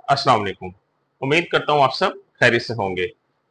अस्सलाम वालेकुम। उम्मीद करता हूँ आप सब खैरियत से होंगे।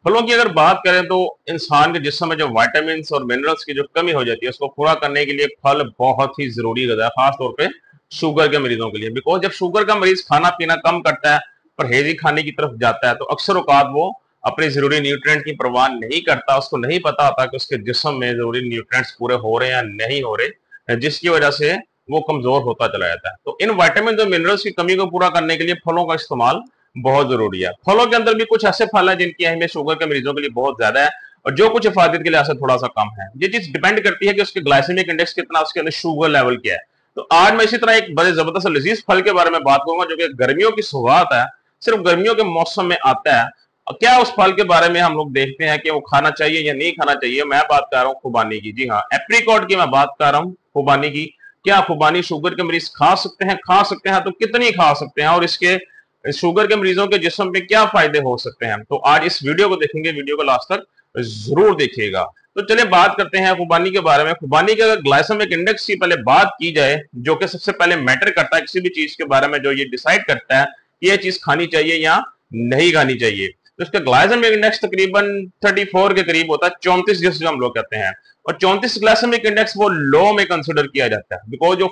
फलों की अगर बात करें तो इंसान के जिस्म में जो विटामिन और मिनरल्स की जो कमी हो जाती है उसको पूरा करने के लिए फल बहुत ही जरूरी गज़ा है, खासतौर पे शुगर के मरीजों के लिए। बिकॉज जब शुगर का मरीज खाना पीना कम करता है, परहेजी खाने की तरफ जाता है, तो अक्सर औकात वो अपने जरूरी न्यूट्रिएंट की परवाह नहीं करता। उसको नहीं पता होता कि उसके जिस्म में जरूरी न्यूट्रिएंट्स पूरे हो रहे हैं या नहीं हो रहे, जिसकी वजह से वो कमजोर होता चला जाता है। तो इन विटामिन और मिनरल्स की कमी को पूरा करने के लिए फलों का इस्तेमाल बहुत जरूरी है। फलों के अंदर भी कुछ ऐसे फल हैं जिनकी अहमियत शुगर के मरीजों के लिए बहुत ज्यादा है, और जो कुछ हिफाजत के लिहाज से थोड़ा सा कम है। ये चीज डिपेंड करती है कि उसके ग्लाइसेमिक इंडेक्स कितना, उसके अंदर शुगर लेवल क्या है। तो आज मैं इसी तरह एक बड़े जबरदस्त लजीज फल के बारे में बात करूंगा जो कि गर्मियों की सौगात है, सिर्फ गर्मियों के मौसम में आता है। क्या उस फल के बारे में हम लोग देखते हैं कि वो खाना चाहिए या नहीं खाना चाहिए। मैं बात कर रहा हूँ खुबानी की। जी हाँ, एप्रीकॉट की मैं बात कर रहा हूँ, खुबानी की। क्या खुबानी शुगर के मरीज खा सकते हैं? खा सकते हैं, तो कितनी खा सकते हैं, और इसके शुगर के मरीजों के जिस्म पे क्या फायदे हो सकते हैं। तो आज इस वीडियो को देखेंगे, वीडियो को लास्ट तक जरूर देखिएगा। तो चलिए बात करते हैं खुबानी के बारे में। खुबानी के अगर ग्लाइसेमिक इंडेक्स की पहले बात की जाए, जो कि सबसे पहले मैटर करता है किसी भी चीज के बारे में, जो ये डिसाइड करता है कि ये चीज खानी चाहिए या नहीं खानी चाहिए, तो इसका ग्लाइसेमिक इंडेक्स तकरीबन 34 के करीब होता है, 34 जिसको हम लोग कहते हैं। और 34 ग्लाइसेमिक इंडेक्स वो लो में कंसिडर किया जाता है, बिकॉज जो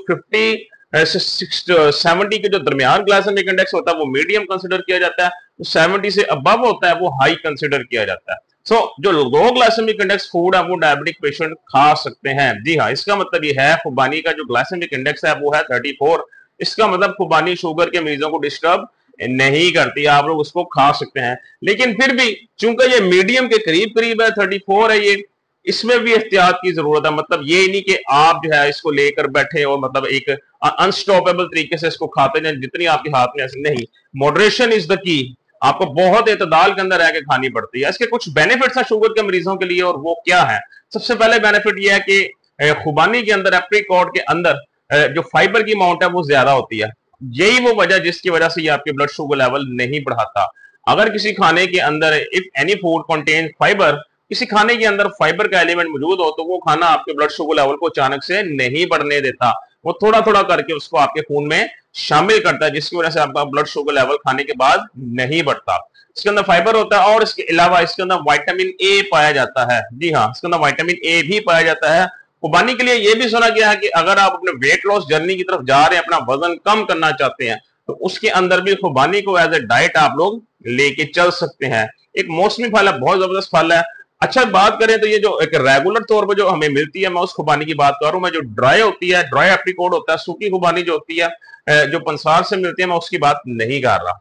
70 के जो दरमियान ग्लाइसेमिक इंडेक्स होता है वो मीडियम कंसिडर किया जाता है, तो 70 से अबव होता है वो हाई कंसिडर किया जाता है। सो जो लो ग्लाइसेमिक इंडेक्स फूड है वो डायबिटिक पेशेंट खा सकते हैं। जी हाँ, इसका मतलब ये है खुबानी का जो ग्लाइसेमिक इंडेक्स है वो है 34। इसका मतलब खुबानी शुगर के मरीजों को डिस्टर्ब नहीं करती, आप लोग उसको खा सकते हैं। लेकिन फिर भी चूंकि ये मीडियम के करीब करीब है, 34 है ये, इसमें भी एहतियात की जरूरत है। मतलब ये नहीं कि आप जो है इसको लेकर बैठे और मतलब एक अनस्टॉपेबल तरीके से इसको खाते जाए, जितनी आपके हाथ में, ऐसे नहीं। Moderation is the key. आपको बहुत एतदाल के अंदर रह के खानी पड़ती है। इसके कुछ बेनिफिट्स हैं शुगर के मरीजों के लिए, और वो क्या है? सबसे पहले बेनिफिट यह है कि खुबानी के अंदर, एप्रीकॉट के अंदर जो फाइबर की अमाउंट है वो ज्यादा होती है। यही वो वजह जिसकी वजह से ये आपके ब्लड शुगर लेवल नहीं बढ़ाता। अगर किसी खाने के अंदर, if any food contain fibre, किसी खाने के अंदर फाइबर का एलिमेंट मौजूद हो, तो वो खाना आपके ब्लड शुगर लेवल को अचानक से नहीं बढ़ने देता। वो थोड़ा थोड़ा करके उसको आपके खून में शामिल करता है, जिसकी वजह से आपका ब्लड शुगर लेवल खाने के बाद नहीं बढ़ता। इसके अंदर फाइबर होता है, और इसके अलावा इसके अंदर विटामिन ए पाया जाता है। जी हाँ, इसके अंदर विटामिन ए भी पाया जाता है। खुबानी के लिए यह भी सुना गया है कि अगर आप अपने वेट लॉस जर्नी की तरफ जा रहे हैं, अपना वजन कम करना चाहते हैं, तो उसके अंदर भी खुबानी को एज ए डाइट आप लोग लेके चल सकते हैं। एक मौसमी फल है, बहुत जबरदस्त फल है। अच्छा, बात करें तो ये जो एक रेगुलर तौर पर जो हमें मिलती है, मैं उस खुबानी की बात कर रहा हूं। मैं जो ड्राई होती है, ड्राई एप्रीकॉट होता है, सूखी खुबानी जो होती है, जो पंसार से मिलती है, मैं उसकी बात नहीं कर रहा।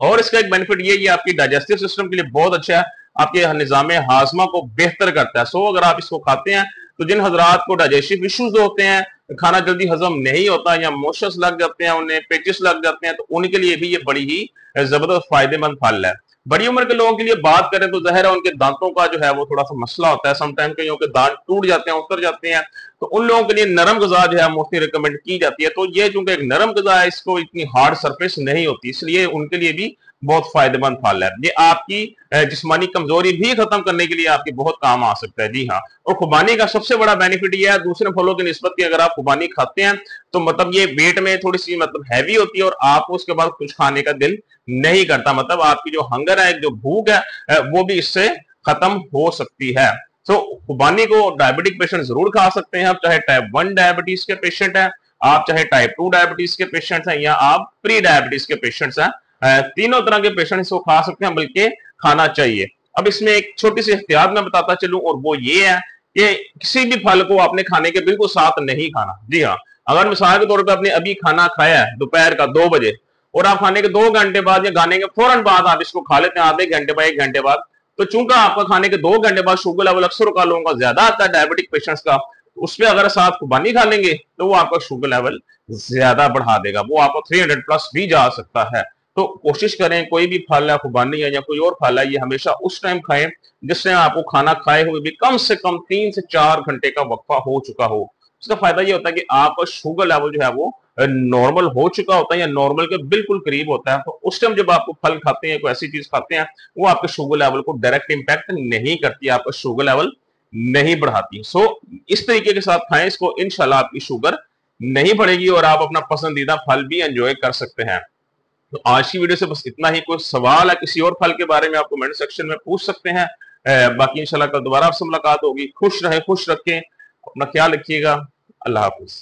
और इसका एक बेनिफिट ये आपकी डाइजेस्टिव सिस्टम के लिए बहुत अच्छा है, आपके निजाम हाजमा को बेहतर करता है। सो अगर आप इसको खाते हैं, तो जिन हजरात को डाइजेस्टिव इश्यूज होते हैं, खाना जल्दी हजम नहीं होता, या मोशंस लग जाते हैं, उन्हें पेचिस लग जाते हैं, तो उनके लिए भी ये बड़ी ही जबरदस्त फायदेमंद फल है। बड़ी उम्र के लोगों के लिए बात करें तो जाहिर है उनके दांतों का जो है वो थोड़ा सा मसला होता है। समटाइम कईयों के दांत टूट जाते हैं, उतर जाते हैं, तो उन लोगों के लिए नरम गजा जो है मोस्टली रिकमेंड की जाती है। तो ये चूंकि एक नरम गजा है, इसको इतनी हार्ड सरफेस नहीं होती, इसलिए उनके लिए भी बहुत फायदेमंद फल है। ये आपकी जिस्मानी कमजोरी भी खत्म करने के लिए आपके बहुत काम आ सकता है। जी हाँ, और खुबानी का सबसे बड़ा बेनिफिट यह है दूसरे फलों की निस्बत की, अगर आप खुबानी खाते हैं तो मतलब ये वेट में थोड़ी सी मतलब हैवी होती है, और आपको उसके बाद कुछ खाने का दिल नहीं करता। मतलब आपकी जो हंगर है, जो भूख है, वो भी इससे खत्म हो सकती है। तो खुबानी को डायबिटिक पेशेंट जरूर खा सकते हैं, आप चाहे टाइप 1 डायबिटीज के पेशेंट हैं, आप चाहे टाइप 2 डायबिटीज के पेशेंट्स हैं, या आप प्री डायबिटीज के पेशेंट्स हैं। तीनों तरह के पेशेंट इसको खा सकते हैं, बल्कि खाना चाहिए। अब इसमें एक छोटी सी एहतियात मैं बताता चलूं, और वो ये है कि किसी भी फल को आपने खाने के बिल्कुल साथ नहीं खाना। जी हाँ, अगर मिसाल के तौर पर आपने अभी खाना खाया है दोपहर का 2 बजे, और आप खाने के 2 घंटे बाद या खाने के फौरन बाद आप इसको खा लेते हैं, आधे घंटे बाद, 1 घंटे बाद, तो चूंकि आपका खाने के 2 घंटे बाद शुगर लेवल अक्सर का लोगों का ज्यादा आता है, डायबिटिक पेशेंट्स का, उस पर अगर साथ खुबानी खा लेंगे तो वो आपका शुगर लेवल ज्यादा बढ़ा देगा, वो आपको 300 प्लस भी जा सकता है। तो कोशिश करें कोई भी फल है, खुबानी है या कोई और फल है, ये हमेशा उस टाइम खाएं जिससे आपको खाना खाए हुए भी कम से कम 3 से 4 घंटे का वक्फा हो चुका हो। उसका फायदा ये होता है कि आपका शुगर लेवल जो है वो नॉर्मल हो चुका होता है, या नॉर्मल के बिल्कुल करीब होता है। तो उस टाइम जब आप फल खाते हैं, कोई ऐसी चीज खाते हैं, वो आपके शुगर लेवल को डायरेक्ट इंपैक्ट नहीं करती, आपका शुगर लेवल नहीं बढ़ाती। सो इस तरीके के साथ खाएं इसको, इंशाल्लाह आपकी शुगर नहीं बढ़ेगी और आप अपना पसंदीदा फल भी एंजॉय कर सकते हैं। तो आज की वीडियो से बस इतना ही। कोई सवाल है किसी और फल के बारे में, आप कमेंट सेक्शन में पूछ सकते हैं। बाकी इंशाल्लाह कल दोबारा आपसे मुलाकात होगी। खुश रहें, खुश रखें, अपना ख्याल रखिएगा। अल्लाह हाफिज।